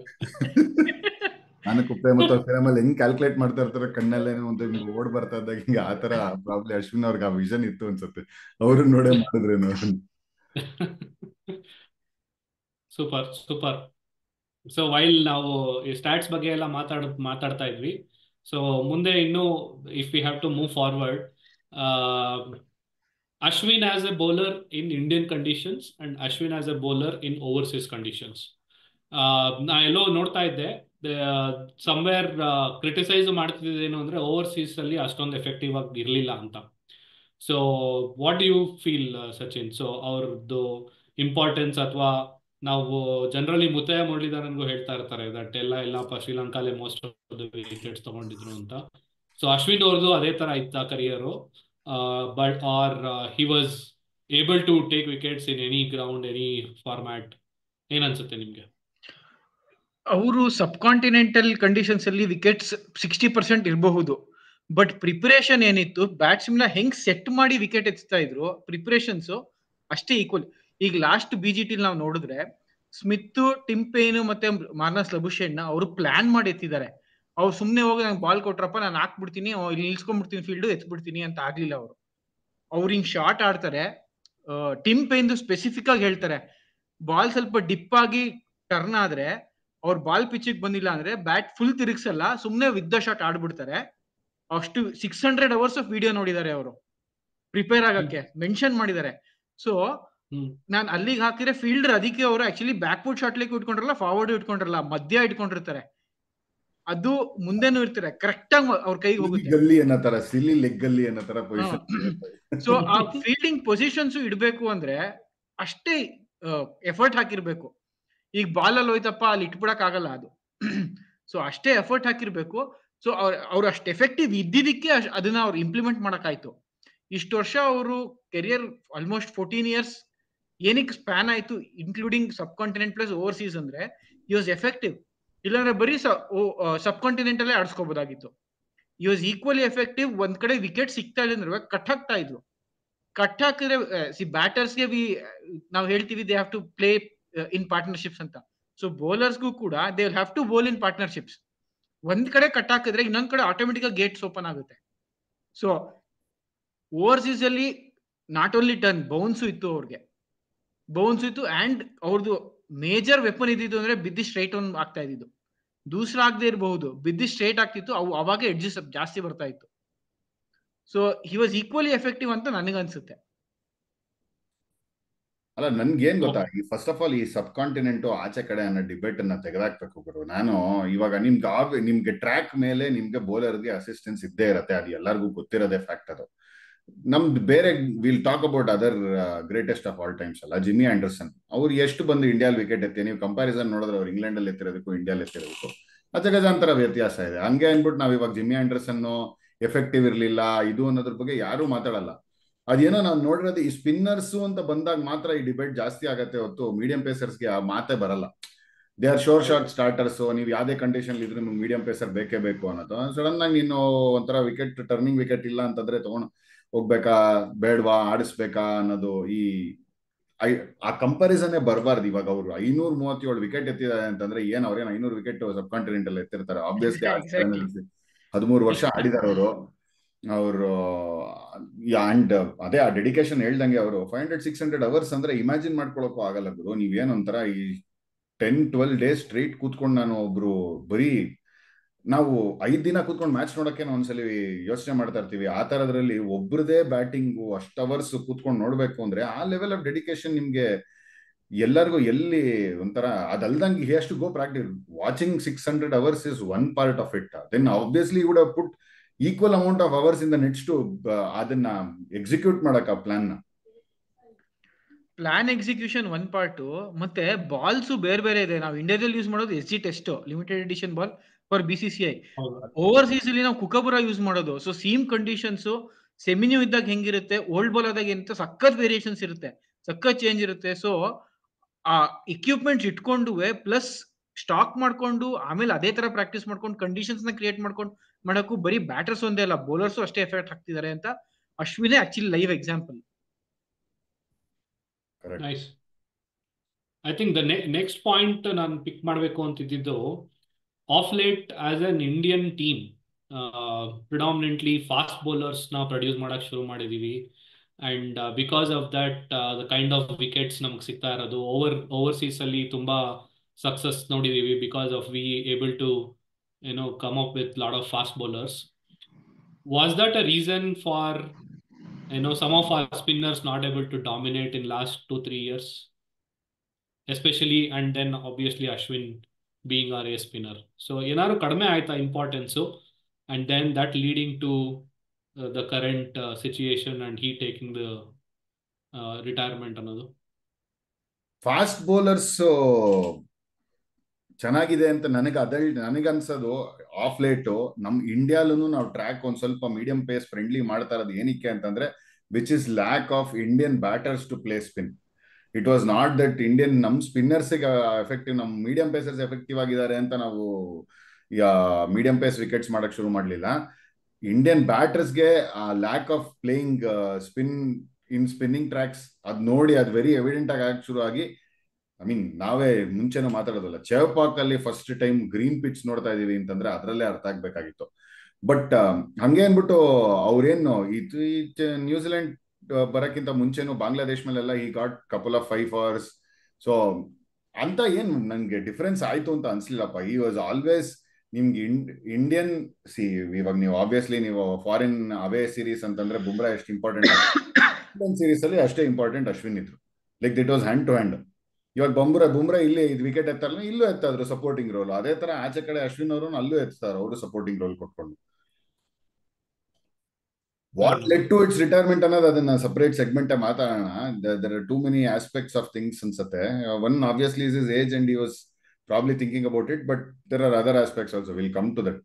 ನಾನಕ್ಕೂ ಪ್ರೇಮ್ ಮತ್ತು ಫಿಲಮಲ್ಲಿ ಹೆಂಗ್ ಕ್ಯಾಲ್ಕುಲೇಟ್ ಮಾಡ್ತಾ ಇರ್ತಾರೆ ಕಣ್ಣಲ್ಲೇನೋ ಒಂದು ಹಿಂಗ್ ಓಡ್ ಬರ್ತಾ ಇದ್ದಾಗ ಹಿಂಗ ಆ ತರ ಪ್ರಾಬ್ಲಿ ಅಶ್ವಿನ್ ಅವ್ರಿಗೆ ಆ ವಿಷನ್ ಇತ್ತು ಅನ್ಸುತ್ತೆ. ಅವರು ನೋಡೇ ಮಾಡಿದ್ರೇನು. Super super. ಸೊ ವೈಲ್ ನಾವು ಈ ಸ್ಟ್ಯಾಟ್ಸ್ ಬಗ್ಗೆ ಎಲ್ಲ ಮಾತಾಡ್ತಾ ಇದ್ವಿ. ಸೊ ಮುಂದೆ ಇನ್ನು if we have to move forward, Ashwin as a bowler in Indian conditions and Ashwin as a bowler in overseas conditions. ನಾ ಎಲ್ಲೋ ನೋಡ್ತಾ ಇದ್ದೆ, ಸಮ್ವೇರ್ ಕ್ರಿಟಿಸೈಸ್ ಮಾಡ್ತಿದ್ದೇನು ಅಂದ್ರೆ ಓವರ್ಸೀಸ್ ಅಲ್ಲಿ ಅಷ್ಟೊಂದು ಎಫೆಕ್ಟಿವ್ ಆಗಿ ಇರಲಿಲ್ಲ ಅಂತ. So what you feel Sachin? So ಅವ್ರದ್ದು ಇಂಪಾರ್ಟೆನ್ಸ್, ಅಥವಾ ನಾವು ಜನರಲಿ ಮುತ್ತಯ್ಯ ಮುರಳೀಧರನ್ಗೂ ಹೇಳ್ತಾ ಇರ್ತಾರೆ ದಟ್ ಎಲ್ಲಪ್ಪ ಶ್ರೀಲಂಕಾಲೆ ಮೋಸ್ಟ್ ಆಫ್ ದ ವಿಕೆಟ್ಸ್ ತಗೊಂಡಿದ್ರು ಅಂತ. ಸೊ ಅಶ್ವಿನ್ ಅವ್ರದ್ದು ಅದೇ ತರ ಇತ್ತ career, but are he was able to take wickets in any ground, any format? ಏನನ್ಸುತ್ತೆ ನಿಮ್ಗೆ? ಅವರು ಸಬ್ ಕಾಂಟಿನೆಂಟಲ್ ಕಂಡೀಷನ್ಸ್ ಅಲ್ಲಿ ವಿಕೆಟ್ಸ್ 60% ಇರಬಹುದು, ಬಟ್ ಪ್ರಿಪರೇಷನ್ ಏನಿತ್ತು, ಬ್ಯಾಟ್ಸ್ಮನ್ ಹೆಂಗ್ ಸೆಟ್ ಮಾಡಿ ವಿಕೆಟ್ ಎತ್ತಾ ಇದ್ರು, ಪ್ರಿಪರೇಷನ್ಸ್ ಅಷ್ಟೇ ಈಕ್ವಲ್. ಈಗ ಲಾಸ್ಟ್ BGT ನಾವು ನೋಡಿದ್ರೆ ಸ್ಮಿತ್, ಟಿಮ್ ಪೇನ್ ಮತ್ತೆ ಮಾರ್ನಸ್ ಲಬುಶೇನ್ ಅವರು ಪ್ಲಾನ್ ಮಾಡಿ ಎತ್ತಿದ್ದಾರೆ. ಅವ್ರು ಸುಮ್ನೆ ಹೋಗಿ ನಂಗೆ ಬಾಲ್ ಕೊಟ್ರಪ್ಪ ನಾನು ಹಾಕ್ಬಿಡ್ತೀನಿ, ಇಲ್ಲಿ ನಿಲ್ಸ್ಕೊಂಡ್ಬಿಡ್ತೀನಿ, ಫೀಲ್ಡ್ ಎತ್ಬಿಡ್ತೀನಿ ಅಂತ ಆಗ್ಲಿಲ್ಲ. ಅವ್ರು ಹಿಂಗ್ ಶಾರ್ಟ್ ಆಡ್ತಾರೆ. ಟಿಮ್ ಪೇನ್ ಸ್ಪೆಸಿಫಿಕ್ ಆಗಿ ಹೇಳ್ತಾರೆ, ಬಾಲ್ ಸ್ವಲ್ಪ ಡಿಪ್ ಆಗಿ ಟರ್ನ್ ಆದ್ರೆ ಅವ್ರ ಬಾಲ್ ಪಿಚ್ಗೆ ಬಂದಿಲ್ಲ ಅಂದ್ರೆ ಬ್ಯಾಟ್ ಫುಲ್ ತಿರುಗಿಸಲ್ಲ, ಸುಮ್ನೆ ವಿತ್ ದ ಶಾಟ್ ಆಡ್ಬಿಡ್ತಾರೆ. ಅಷ್ಟು 600 hours ಆಫ್ ವಿಡಿಯೋ ನೋಡಿದ್ದಾರೆ ಅವರು ಪ್ರಿಪೇರ್ ಆಗಕ್ಕೆ, ಮೆನ್ಷನ್ ಮಾಡಿದ್ದಾರೆ. ಸೊ ನಾನ್ ಅಲ್ಲಿಗೆ ಹಾಕಿದ್ರೆ ಫೀಲ್ಡರ್ ಅದಕ್ಕೆ ಅವರು ಆಕ್ಚುಲಿ ಬ್ಯಾಕ್ವರ್ಡ್ ಶಾಟ್ ಲೆಕ್ಕ ಇಟ್ಕೊಂಡ್ರಲ್ಲ, ಫಾರ್ವರ್ಡ್ ಇಟ್ಕೊಂಡ್ರಲ್ಲ, ಮಧ್ಯ ಇಟ್ಕೊಂಡಿರ್ತಾರೆ. ಅದು ಮುಂದೆನೂ ಇರ್ತಾರೆ, ಕರೆಕ್ಟ್ ಆಗಿ ಅವ್ರ ಕೈಗೆ ಹೋಗುತ್ತೆ. ಗಲ್ಲಿ ಅನ್ನೋ ತರ, ಸಿಲಿ ಲೆಗ್ ಗಲ್ಲಿ ಅನ್ನೋ ತರ ಪೊಸಿಷನ್. ಸೊ ಆ ಫೀಲ್ಡಿಂಗ್ ಪೊಸಿಷನ್ಸ್ ಇಡ್ಬೇಕು ಅಂದ್ರೆ ಅಷ್ಟೇ ಎಫರ್ಟ್ ಹಾಕಿರ್ಬೇಕು. ಈಗ ಬಾಲ್ ಅಲ್ಲಿ ಹೋಯ್ತಪ್ಪ ಅಲ್ಲಿ ಇಟ್ಬಿಡಕ್ ಆಗಲ್ಲ ಅದು. ಸೊ ಅಷ್ಟೇ ಎಫರ್ಟ್ ಹಾಕಿರ್ಬೇಕು. ಸೊ ಅವ್ರು ಅಷ್ಟು ಎಫೆಕ್ಟಿವ್ ಇದ್ದಿದ್ದಕ್ಕೆ ಅದನ್ನ ಅವ್ರು ಇಂಪ್ಲಿಮೆಂಟ್ ಮಾಡಕ್ಕಾಯ್ತು. ಇಷ್ಟು ವರ್ಷ ಅವರು ಕೆರಿಯರ್ ಆಲ್ಮೋಸ್ಟ್ 14 years ಏನಕ್ಕೆ ಸ್ಪ್ಯಾನ್ ಆಯ್ತು, ಇನ್ಕ್ಲೂಡಿಂಗ್ ಸಬ್ ಕಾಂಟಿನೆಂಟ್ ಪ್ಲಸ್ ಓವರ್ಸೀಸ್, ಅಂದ್ರೆ ಈ ವಾಸ್ ಎಫೆಕ್ಟಿವ್. ಇಲ್ಲಾಂದ್ರೆ ಬರೀ ಸಬ್ ಕಾಂಟಿನೆಂಟ್ ಅಲ್ಲೇ ಆಡಿಸ್ಕೋಬಹುದಾಗಿತ್ತು. ಈ ವಾಸ್ ಈಕ್ವಲಿ ಎಫೆಕ್ಟಿವ್. ಒಂದ್ ಕಡೆ ವಿಕೆಟ್ ಸಿಗ್ತಾ ಇಲ್ಲ ಅಂದ್ರೆ ಕಟ್ ಹಾಕ್ತಾ ಇದ್ರು. ಕಟ್ ಹಾಕಿದ್ರೆ ಬ್ಯಾಟರ್ಸ್ಗೆ ನಾವು ಹೇಳ್ತೀವಿ they have to play in partnerships ಅಂತ. ಸೊ ಬೌಲರ್ಸ್ಗೂ ಕೂಡ they will have to bowl in partnerships. ಒಂದ್ ಕಡೆ ಕಟ್ ಹಾಕಿದ್ರೆ ಇನ್ನೊಂದ್ ಕಡೆ ಆಟೋಮೆಟಿಕ್ ಆಗಿ ಗೇಟ್ಸ್ ಓಪನ್ ಆಗುತ್ತೆ. ಸೊ ಓವರ್ಸೀಸ್ ಅಲ್ಲಿ ನಾಟ್ ಓನ್ಲಿ ಟರ್ನ್, ಬೌನ್ಸ್ ಇತ್ತು, ಅವ್ರಿಗೆ ಬೌನ್ಸ್ ಇತ್ತು. ಅಂಡ್ ಅವ್ರದ್ದು ಮೇಜರ್ ವೆಪನ್ ಇದ್ದಿದ್ದು ಅಂದ್ರೆ ಬಿದ್ದಿ ಸ್ಟ್ರೈಟ್ ಒನ್ ಆಗ್ತಾ ಇದ್ದಿದ್ದು. ದೂಸರ ಆಗದೆ ಇರಬಹುದು, ಬಿದ್ದಿ ಸ್ಟ್ರೈಟ್ ಆಗ್ತಿತ್ತು, ಅವಾಗ ಎಡ್ಜಸ್ ಜಾಸ್ತಿ ಬರ್ತಾ ಇತ್ತು. So he was equally effective ಅಂತ ನನಗನ್ಸುತ್ತೆ. ಅಲ್ಲ, ನನ್ಗೇನ್ ಗೊತ್ತಾ, ಈ ಫಸ್ಟ್ ಆಫ್ ಆಲ್ ಈ ಸಬ್ ಕಾಂಟಿನೆಂಟ್ ಆಚೆ ಕಡೆ ಅನ್ನೋ ಡಿಬೇಟ್ ಅನ್ನ ತೆಗೆದಾಕ್ಬೇಕು ಗುರು. ನಾನು ಇವಾಗ ನಿಮ್ಗೆ ಟ್ರ್ಯಾಕ್ ಮೇಲೆ ನಿಮ್ಗೆ ಬೌಲರ್ಗೆ ಅಸಿಸ್ಟೆನ್ಸ್ ಇದ್ದೇ ಇರತ್ತೆ, ಅದು ಎಲ್ಲರಿಗೂ ಗೊತ್ತಿರೋದೇ ಫ್ಯಾಕ್ಟ್. ಅದು ನಮ್ದು ಬೇರೆ, will talk about other greatest of all times ಅಲ್ಲ, ಜಿಮ್ಮಿ ಆಂಡರ್ಸನ್. ಅವ್ರು ಎಷ್ಟು ಬಂದು ಇಂಡಿಯಾಲ್ ವಿಕೆಟ್ ಎತ್ತಿ, ನೀವು ಕಂಪ್ಯಾರಿಸನ್ ನೋಡಿದ್ರೆ ಅವ್ರು ಇಂಗ್ಲೆಂಡ್ ಅಲ್ಲಿ ಎತ್ತಿರೋದಕ್ಕೂ ಇಂಡಿಯಾಲ್ ಎತ್ತಿರೋದಕ್ಕೂ ಅಜಗಜಾಂತರ ವ್ಯತ್ಯಾಸ ಇದೆ. ಹಂಗೆ ಅನ್ಬಿಟ್ಟು ನಾವ್ ಇವಾಗ ಜಿಮ್ಮಿ ಆಂಡರ್ಸನ್ ಎಫೆಕ್ಟಿವ್ ಇರ್ಲಿಲ್ಲ ಇದು ಅನ್ನೋದ್ರ ಬಗ್ಗೆ ಯಾರು ಮಾತಾಡಲ್ಲ. ಅದೇನೋ ನಾವು ನೋಡಿರೋದು ಈ ಸ್ಪಿನ್ನರ್ಸ್ ಅಂತ ಬಂದಾಗ ಮಾತ್ರ ಈ ಡಿಬೇಟ್ ಜಾಸ್ತಿ ಆಗತ್ತೆ ಹೊತ್ತು ಮೀಡಿಯಂ ಪೇಸರ್ಸ್ಗೆ ಆ ಮಾತೇ ಬರಲ್ಲ. They are sure short starters, ನೀವು ಯಾವ್ದೇ ಕಂಡೀಷನ್ ಇದ್ರೆ ನಿಮ್ಗೆ ಮೀಡಿಯಂ ಪೇಸರ್ ಬೇಕೇ ಬೇಕು ಅನ್ನೋದು. ಸಡನ್ ಆಗಿ ನೀನು ಒಂಥರ ವಿಕೆಟ್, ಟರ್ನಿಂಗ್ ವಿಕೆಟ್ ಇಲ್ಲ ಅಂತಂದ್ರೆ ತಗೊಂಡು ಹೋಗ್ಬೇಕಾ ಬೇಡವಾ, ಆಡಿಸ್ಬೇಕಾ ಅನ್ನೋದು, ಆ ಕಂಪಾರಿಸನ್ ಬರಬಾರ್ದು. ಇವಾಗ ಅವರು 537 ವಿಕೆಟ್ ಎತ್ತಿದ್ದಾರೆ ಅಂತಂದ್ರೆ ಏನ್ ಅವ್ರೇನ್ 500 ವಿಕೆಟ್ ಸಬ್ ಕಾಂಟಿನೆಂಟಲ್ ಎತ್ತಿರ್ತಾರೆ? ಆಬ್ವಿಯಸ್ಲಿ 13 ವರ್ಷ ಆಡಿದಾರೆ ಅವರು. ಅಂಡ್ ಅದೇ ಆ ಡೆಡಿಕೇಶನ್ ಹೇಳ್ದಂಗೆ ಅವರು 500-600 hours ಅಂದ್ರೆ ಇಮ್ಯಾಜಿನ್ ಮಾಡ್ಕೊಳಕ್ಕೂ ಆಗಲ್ಲ ಗುರು. ನೀವೇನ್ ಒಂಥರ ಈ 10-12 days ಸ್ಟ್ರೈಟ್ ಕೂತ್ಕೊಂಡು, ನಾನು ಒಬ್ರು ಬರೀ ನಾವು 5 ದಿನ ಕೂತ್ಕೊಂಡು ಮ್ಯಾಚ್ ನೋಡಕ್ಕೆ ಒಂದ್ಸಲಿ ಯೋಚನೆ ಮಾಡ್ತಾ ಇರ್ತೀವಿ. ಆ ತರದ್ರಲ್ಲಿ ಒಬ್ರದೇ ಬ್ಯಾಟಿಂಗು ಅಷ್ಟು ಅವರ್ಸ್ ಕೂತ್ಕೊಂಡು ನೋಡ್ಬೇಕು ಅಂದ್ರೆ ಆ ಲೆವೆಲ್ ಆಫ್ ಡೆಡಿಕೇಶನ್ ನಿಮ್ಗೆ ಎಲ್ಲರಿಗೂ ಎಲ್ಲಿ ಒಂಥರ ಅದಲ್ದಂಗೆ he has to go practice. Watching 600 hours is one part of it. Then obviously you would have put equal amount of hours in the nets to ಅದನ್ನ ಎಕ್ಸಿಕ್ಯೂಟ್ ಮಾಡಕ್ ಆ ಪ್ಲಾನ್ ನ. Plan execution ಒಂದ್ ಪಾರ್ಟ್, ಮತ್ತೆ balls ಬೇರೆ ಬೇರೆ ಇದೆ. ನಾವು ಇಂಡಿಯಾದಲ್ಲಿ ಯೂಸ್ ಮಾಡೋದು SG test limited edition ball for BCCI. Overseas ಅಲ್ಲಿ ನಾವು ಕುಕಬುರ ಯೂಸ್ ಮಾಡೋದು. ಸೊ ಸೀಮ್ ಕಂಡೀಷನ್ಸ್ ಸೆಮಿನ್ಯೂ ಇದ್ದಾಗ ಹೆಂಗಿರುತ್ತೆ, ಓಲ್ಡ್ ಬಾಲ್ ಆದಾಗ ಎಂತ ಸಖತ್ ವೇರಿಯೇಷನ್ಸ್ ಇರುತ್ತೆ, ಸಖತ್ ಚೇಂಜ್ ಇರುತ್ತೆ. ಸೊ ಆ ಇಕ್ವಿಪ್ಮೆಂಟ್ಸ್ ಇಟ್ಕೊಂಡುವೆ ಪ್ಲಸ್ ಸ್ಟಾಕ್ ಮಾಡ್ಕೊಂಡು ಆಮೇಲೆ ಅದೇ ತರ ಪ್ರಾಕ್ಟೀಸ್ ಮಾಡ್ಕೊಂಡು ಕಂಡೀಷನ್ಸ್ ನ ಕ್ರಿಯೇಟ್ ಮಾಡ್ಕೊಂಡು ಮಾಡಕ್ಕೂ ಬರೀ ಬ್ಯಾಟರ್ಸ್ ಒಂದೇ ಅಲ್ಲ, ಬೌಲರ್ಸ್ ಅಷ್ಟೇ ಎಫೆಕ್ಟ್ ಹಾಕ್ತಿದ್ದಾರೆ ಅಂತ ಅಶ್ವಿನೇ actually live example. Nice. I think the next point ನಾನು ಪಿಕ್ ಮಾಡಬೇಕು ಅಂತಿದ್ದು, of late as an Indian team predominantly fast ಬೌಲರ್ಸ್ನ ಪ್ರೊಡ್ಯೂಸ್ ಮಾಡಕ್ಕೆ ಶುರು ಮಾಡಿದ್ದೀವಿ. And because of that the kind of wickets ನಮ್ಗೆ ಸಿಗ್ತಾ ಇರೋದು, ಓವರ್ಸೀಸ್ ಅಲ್ಲಿ ತುಂಬಾ ಸಕ್ಸಸ್ ನೋಡಿದ್ದೀವಿ because of we able to come up with lot of fast bowlers. Was that a reason for some of our spinners not able to dominate in last 2-3 years, especially, and then obviously Ashwin being our ace spinner? So ಏನಾದ್ರು ಕಡಿಮೆ ಆಯ್ತಾ importance, and then that leading to the current situation and he taking the retirement ಅನ್ನೋದು? Fast bowlers ಚೆನ್ನಾಗಿದೆ ಅಂತ ನನಗನ್ಸೋದು of late ನಮ್ ಇಂಡಿಯಾಲೂ ನಾವು track ಒಂದ್ ಸ್ವಲ್ಪ ಮೀಡಿಯಂ ಪೇಸ್ ಫ್ರೆಂಡ್ಲಿ ಮಾಡ್ತಾ ಇರೋದು ಏನಕ್ಕೆ ಅಂತಂದ್ರೆ, which is lack of Indian batters to play spin. It was not that Indian ನಮ್ ಸ್ಪಿನ್ನರ್ಸ್ ಎಫೆಕ್ಟಿವ್, ನಮ್ ಮೀಡಿಯಂ ಪೇಸರ್ಸ್ ಎಫೆಕ್ಟಿವ್ ಆಗಿದ್ದಾರೆ ಅಂತ ನಾವು ಮೀಡಿಯಂ ಪೇಸ್ ವಿಕೆಟ್ಸ್ ಮಾಡಕ್ ಶುರು ಮಾಡ್ಲಿಲ್ಲ. ಇಂಡಿಯನ್ ಬ್ಯಾಟರ್ಸ್ಗೆ lack of playing spinning tracks ಅದ್ ನೋಡಿ ಅದು ವೆರಿ ಎವಿಡೆಂಟ್ ಆಗಿ ಆಗಕ್ ಶುರು ಆಗಿ, ಐ ಮೀನ್ ನಾವೇ ಮುಂಚೆನೂ ಮಾತಾಡೋದಲ್ಲ, ಚೆಪಾಕ್ ಅಲ್ಲಿ ಫಸ್ಟ್ ಟೈಮ್ ಗ್ರೀನ್ ಪಿಚ್ ನೋಡ್ತಾ ಇದೀವಿ ಅಂತಂದ್ರೆ ಅದ್ರಲ್ಲೇ ಅರ್ಥ ಆಗ್ಬೇಕಾಗಿತ್ತು. ಬಟ್ ಹಂಗೆ ಅನ್ಬಿಟ್ಟು ಅವ್ರೇನು ನ್ಯೂಜಿಲೆಂಡ್ ಬರಕ್ಕಿಂತ ಮುಂಚೆನು ಬಾಂಗ್ಲಾದೇಶ್ ಮೇಲೆಲ್ಲ ಈ got couple of 5 hours. So ಅಂತ ಏನ್ ನನ್ಗೆ ಡಿಫ್ರೆನ್ಸ್ ಆಯ್ತು ಅಂತ ಅನ್ಸ್ಲಿಲ್ಲಪ್ಪ. ಈ ವಾಸ್ ಆಲ್ವೇಸ್ ನಿಮ್ಗೆ ಇಂಡಿಯನ್ ಇವಾಗ ನೀವು ಆಬ್ವಿಯಸ್ಲಿ ನೀವು ಫಾರಿನ್ ಅವೇ ಸೀರೀಸ್ ಅಂತಂದ್ರೆ ಬುಮ್ರಾ ಎಷ್ಟು ಇಂಪಾರ್ಟೆಂಟ್, ಇಂಡಿಯನ್ ಸೀರೀಸ್ ಅಲ್ಲಿ ಅಷ್ಟೇ ಇಂಪಾರ್ಟೆಂಟ್ ಅಶ್ವಿನ್ ಇದ್ರು. Like it was hand to hand. ಇವಾಗ ಬುಮ್ರಾ ಇಲ್ಲಿ ಇದು ವಿಕೆಟ್ ಎತ್ತಲ್ಲ, ಇಲ್ಲೂ ಎತ್ತಾದ್ರು ಸಪೋರ್ಟಿಂಗ್ ರೋಲ್. ಅದೇ ತರ ಆಚೆ ಕಡೆ ಅಶ್ವಿನ್ ಅವರು ಅಲ್ಲೂ ಎತ್ತಾರೆ, ಅವರು ಸಪೋರ್ಟಿಂಗ್ ರೋಲ್ ಕೊಟ್ಕೊಂಡು. What led to its retirement ಅನ್ನೋದು ಅದನ್ನ ಸಪರೇಟ್ ಸೆಗ್ಮೆಂಟ್ ಮಾತಾಡೋಣ. There are too many aspects of things ಅನ್ಸುತ್ತೆ. One obviously is his age and he was probably thinking about it, but there are other aspects also. Will come to that.